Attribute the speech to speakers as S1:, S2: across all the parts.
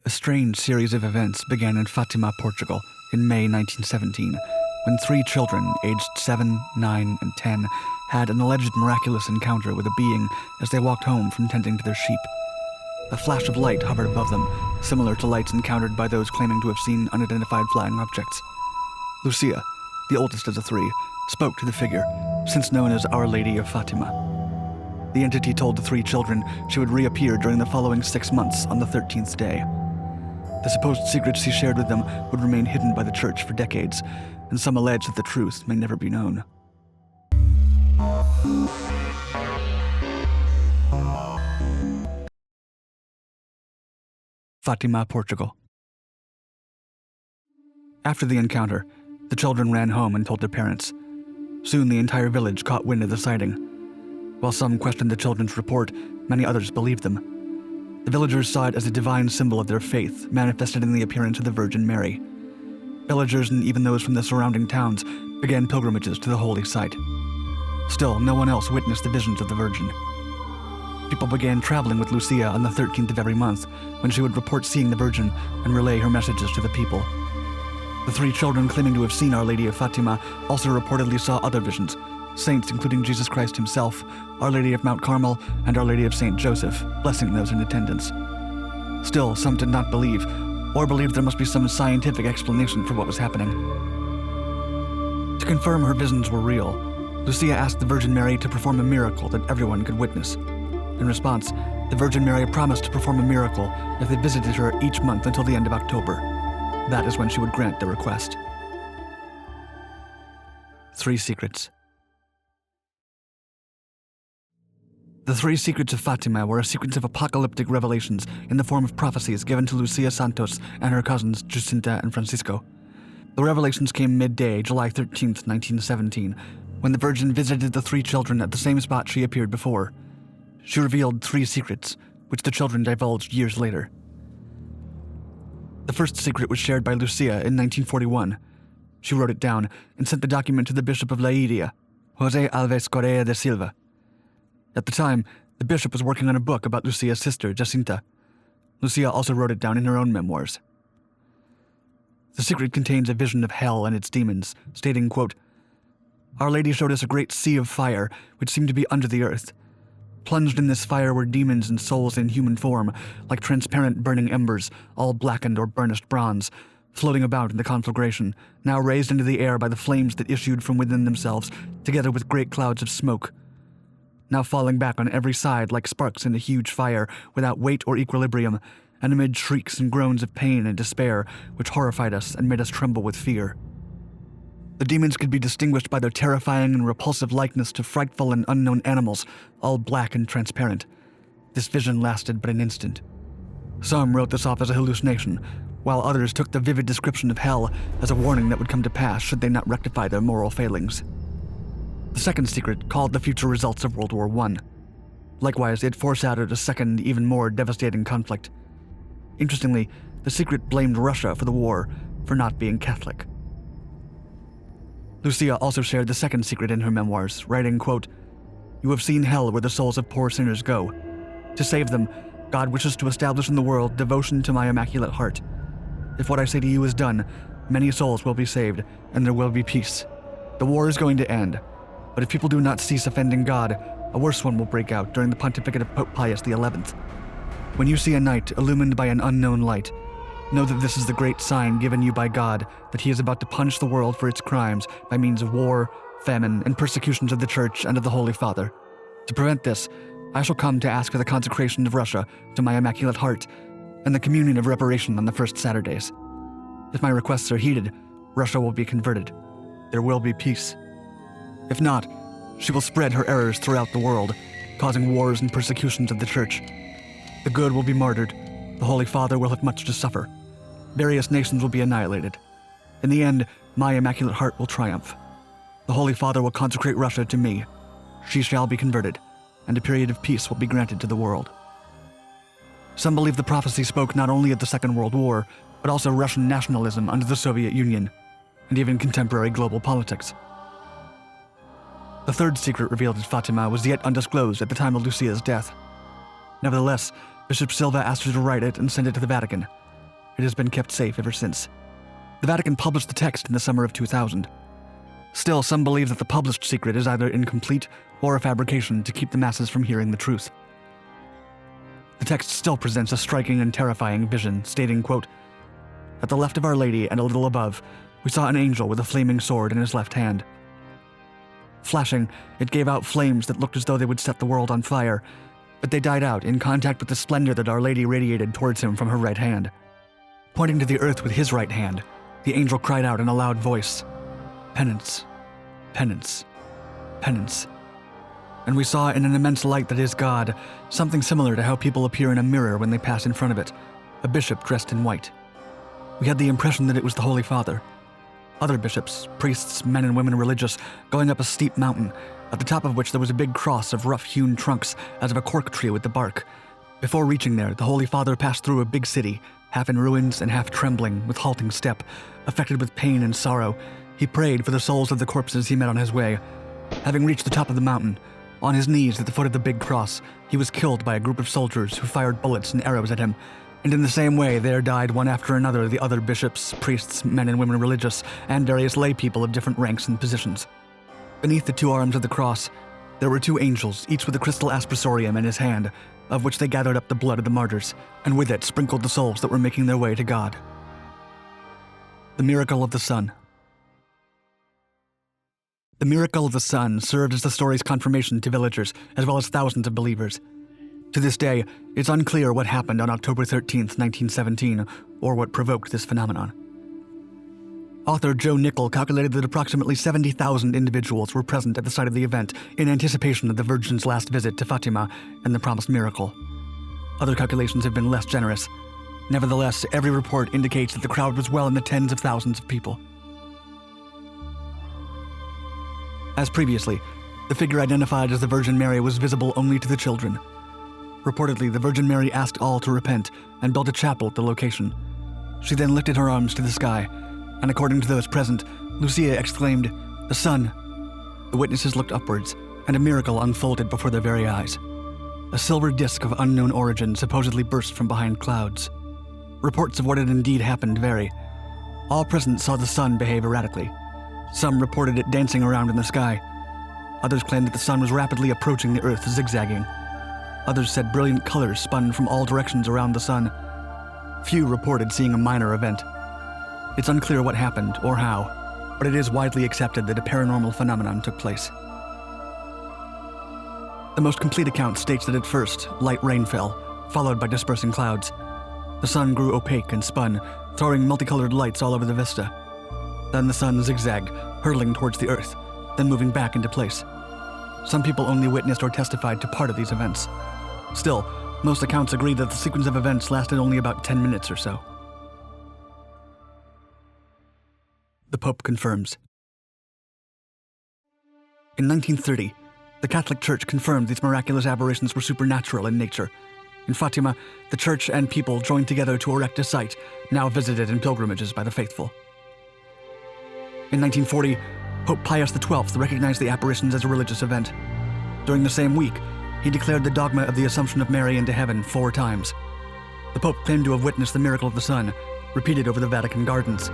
S1: A strange series of events began in Fatima, Portugal, in May 1917, when 3 children, aged 7, 9, and 10, had an alleged miraculous encounter with a being as they walked home from tending to their sheep. A flash of light hovered above them, similar to lights encountered by those claiming to have seen unidentified flying objects. Lucia, the oldest of the 3, spoke to the figure, since known as Our Lady of Fatima. The entity told the 3 children she would reappear during the following 6 months on the 13th day. The supposed secrets she shared with them would remain hidden by the church for decades, and some allege that the truth may never be known. Fatima, Portugal. After the encounter, the children ran home and told their parents. Soon the entire village caught wind of the sighting. While some questioned the children's report, many others believed them. The villagers saw it as a divine symbol of their faith, manifested in the appearance of the Virgin Mary. Villagers and even those from the surrounding towns began pilgrimages to the holy site. Still, no one else witnessed the visions of the Virgin. People began traveling with Lucia on the 13th of every month, when she would report seeing the Virgin and relay her messages to the people. The 3 children claiming to have seen Our Lady of Fatima also reportedly saw other visions, saints including Jesus Christ himself, Our Lady of Mount Carmel, and Our Lady of St. Joseph, blessing those in attendance. Still, some did not believe, or believed there must be some scientific explanation for what was happening. To confirm her visions were real, Lucia asked the Virgin Mary to perform a miracle that everyone could witness. In response, the Virgin Mary promised to perform a miracle if they visited her each month until the end of October. That is when she would grant their request. 3 secrets. The 3 secrets of Fatima were a sequence of apocalyptic revelations in the form of prophecies given to Lucia Santos and her cousins Jacinta and Francisco. The revelations came midday, July 13th, 1917, when the Virgin visited the 3 children at the same spot she appeared before. She revealed 3 secrets, which the children divulged years later. The first secret was shared by Lucia in 1941. She wrote it down and sent the document to the Bishop of Lairia, José Alves Correa de Silva. At the time, the bishop was working on a book about Lucia's sister, Jacinta. Lucia also wrote it down in her own memoirs. The secret contains a vision of hell and its demons, stating, quote, "Our Lady showed us a great sea of fire, which seemed to be under the earth. Plunged in this fire were demons and souls in human form, like transparent burning embers, all blackened or burnished bronze, floating about in the conflagration, now raised into the air by the flames that issued from within themselves, together with great clouds of smoke. Now falling back on every side like sparks in a huge fire, without weight or equilibrium, and amid shrieks and groans of pain and despair, which horrified us and made us tremble with fear. The demons could be distinguished by their terrifying and repulsive likeness to frightful and unknown animals, all black and transparent. This vision lasted but an instant. Some wrote this off as a hallucination, while others took the vivid description of hell as a warning that would come to pass should they not rectify their moral failings. The second secret called the future results of World War I. Likewise, it foreshadowed a second, even more devastating conflict. Interestingly, the secret blamed Russia for the war for not being Catholic. Lucia also shared the second secret in her memoirs, writing, quote, "You have seen hell where the souls of poor sinners go. To save them, God wishes to establish in the world devotion to my Immaculate Heart. If what I say to you is done, many souls will be saved, and there will be peace. The war is going to end, but if people do not cease offending God, a worse one will break out during the pontificate of Pope Pius XI. When you see a night illumined by an unknown light, know that this is the great sign given you by God that he is about to punish the world for its crimes by means of war, famine, and persecutions of the Church and of the Holy Father. To prevent this, I shall come to ask for the consecration of Russia to my Immaculate Heart and the communion of reparation on the first Saturdays. If my requests are heeded, Russia will be converted. There will be peace. If not, she will spread her errors throughout the world, causing wars and persecutions of the Church. The good will be martyred. The Holy Father will have much to suffer. Various nations will be annihilated. In the end, my Immaculate Heart will triumph. The Holy Father will consecrate Russia to me. She shall be converted, and a period of peace will be granted to the world." Some believe the prophecy spoke not only of the Second World War, but also Russian nationalism under the Soviet Union, and even contemporary global politics. The third secret revealed at Fatima was yet undisclosed at the time of Lucia's death. Nevertheless, Bishop Silva asked her to write it and send it to the Vatican. it has been kept safe ever since. The Vatican published the text in the summer of 2000. Still, some believe that the published secret is either incomplete or a fabrication to keep the masses from hearing the truth. The text still presents a striking and terrifying vision, stating, quote, "At the left of Our Lady and a little above, we saw an angel with a flaming sword in his left hand. Flashing, it gave out flames that looked as though they would set the world on fire, but they died out in contact with the splendor that Our Lady radiated towards him from her right hand. Pointing to the earth with his right hand, the angel cried out in a loud voice, 'Penance, penance, penance.' And we saw in an immense light that is God, something similar to how people appear in a mirror when they pass in front of it, a bishop dressed in white. We had the impression that it was the Holy Father. Other bishops, priests, men and women religious, going up a steep mountain, at the top of which there was a big cross of rough-hewn trunks as of a cork tree with the bark. Before reaching there, the Holy Father passed through a big city, half in ruins and half trembling, with halting step, affected with pain and sorrow. He prayed for the souls of the corpses he met on his way. Having reached the top of the mountain, on his knees at the foot of the big cross, he was killed by a group of soldiers who fired bullets and arrows at him, and in the same way there died one after another the other bishops, priests, men and women religious, and various lay people of different ranks and positions. Beneath the two arms of the cross, there were two angels, each with a crystal aspersorium in his hand, of which they gathered up the blood of the martyrs, and with it sprinkled the souls that were making their way to God. The miracle of the sun. The miracle of the sun served as the story's confirmation to villagers, as well as thousands of believers. To this day, it's unclear what happened on October 13th, 1917, or what provoked this phenomenon. Author Joe Nickell calculated that approximately 70,000 individuals were present at the site of the event in anticipation of the Virgin's last visit to Fatima and the promised miracle. Other calculations have been less generous. Nevertheless, every report indicates that the crowd was well in the tens of thousands of people. As previously, the figure identified as the Virgin Mary was visible only to the children. Reportedly, the Virgin Mary asked all to repent and built a chapel at the location. She then lifted her arms to the sky, and according to those present, Lucia exclaimed, "The sun!" The witnesses looked upwards, and a miracle unfolded before their very eyes. A silver disc of unknown origin supposedly burst from behind clouds. Reports of what had indeed happened vary. All present saw the sun behave erratically. Some reported it dancing around in the sky. Others claimed that the sun was rapidly approaching the earth, zigzagging. Others said brilliant colors spun from all directions around the sun. Few reported seeing a minor event. It's unclear what happened or how, but it is widely accepted that a paranormal phenomenon took place. The most complete account states that at first, light rain fell, followed by dispersing clouds. The sun grew opaque and spun, throwing multicolored lights all over the vista. Then the sun zigzagged, hurtling towards the earth, then moving back into place. Some people only witnessed or testified to part of these events. Still, most accounts agree that the sequence of events lasted only about 10 minutes or so. The Pope confirms. In 1930, the Catholic Church confirmed these miraculous aberrations were supernatural in nature. In Fatima, the Church and people joined together to erect a site, now visited in pilgrimages by the faithful. In 1940, Pope Pius XII recognized the apparitions as a religious event. During the same week, he declared the dogma of the Assumption of Mary into heaven 4 times. The Pope claimed to have witnessed the miracle of the sun, repeated over the Vatican gardens.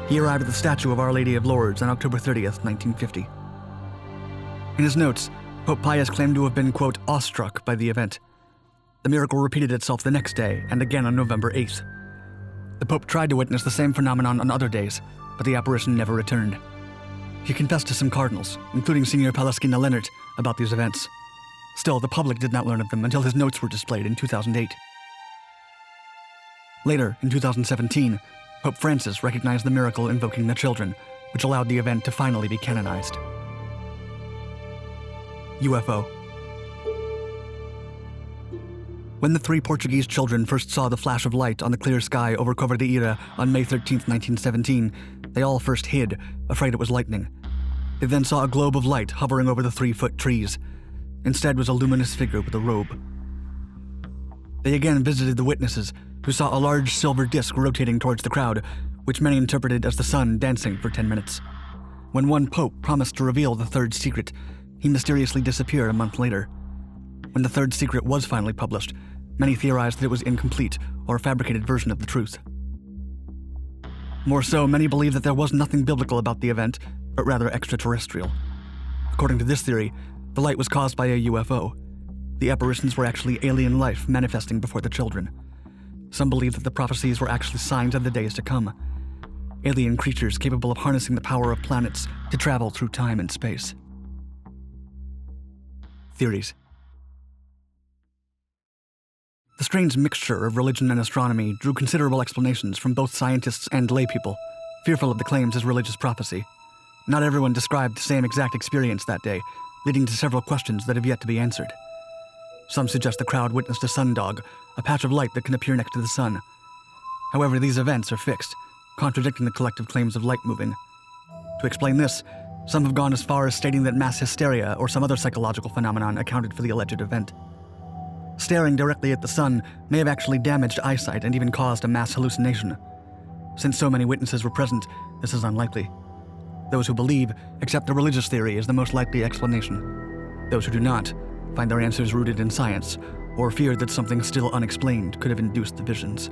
S1: He arrived at the statue of Our Lady of Lourdes on October 30th, 1950. In his notes, Pope Pius claimed to have been, quote, awestruck by the event. The miracle repeated itself the next day and again on November 8th. The Pope tried to witness the same phenomenon on other days, but the apparition never returned. He confessed to some cardinals, including Signor Palaschina Leonard, about these events. Still, the public did not learn of them until his notes were displayed in 2008. Later, in 2017, Pope Francis recognized the miracle invoking the children, which allowed the event to finally be canonized. UFO. When the 3 Portuguese children first saw the flash of light on the clear sky over Cova de Ira on May 13, 1917, they all first hid, afraid it was lightning. They then saw a globe of light hovering over the 3-foot trees. Instead was a luminous figure with a robe. They again visited the witnesses, who saw a large silver disc rotating towards the crowd, which many interpreted as the sun dancing for 10 minutes. When one pope promised to reveal the 3rd secret, he mysteriously disappeared a month later. When the 3rd secret was finally published, many theorized that it was incomplete or a fabricated version of the truth. More so, many believe that there was nothing biblical about the event, but rather extraterrestrial. According to this theory, the light was caused by a UFO. The apparitions were actually alien life manifesting before the children. Some believe that the prophecies were actually signs of the days to come. Alien creatures capable of harnessing the power of planets to travel through time and space. Theories. The strange mixture of religion and astronomy drew considerable explanations from both scientists and laypeople, fearful of the claims as religious prophecy. Not everyone described the same exact experience that day, leading to several questions that have yet to be answered. Some suggest the crowd witnessed a sundog, a patch of light that can appear next to the sun. However, these events are fixed, contradicting the collective claims of light moving. To explain this, some have gone as far as stating that mass hysteria or some other psychological phenomenon accounted for the alleged event. Staring directly at the sun may have actually damaged eyesight and even caused a mass hallucination. Since so many witnesses were present, this is unlikely. Those who believe accept the religious theory as the most likely explanation. Those who do not find their answers rooted in science or fear that something still unexplained could have induced the visions.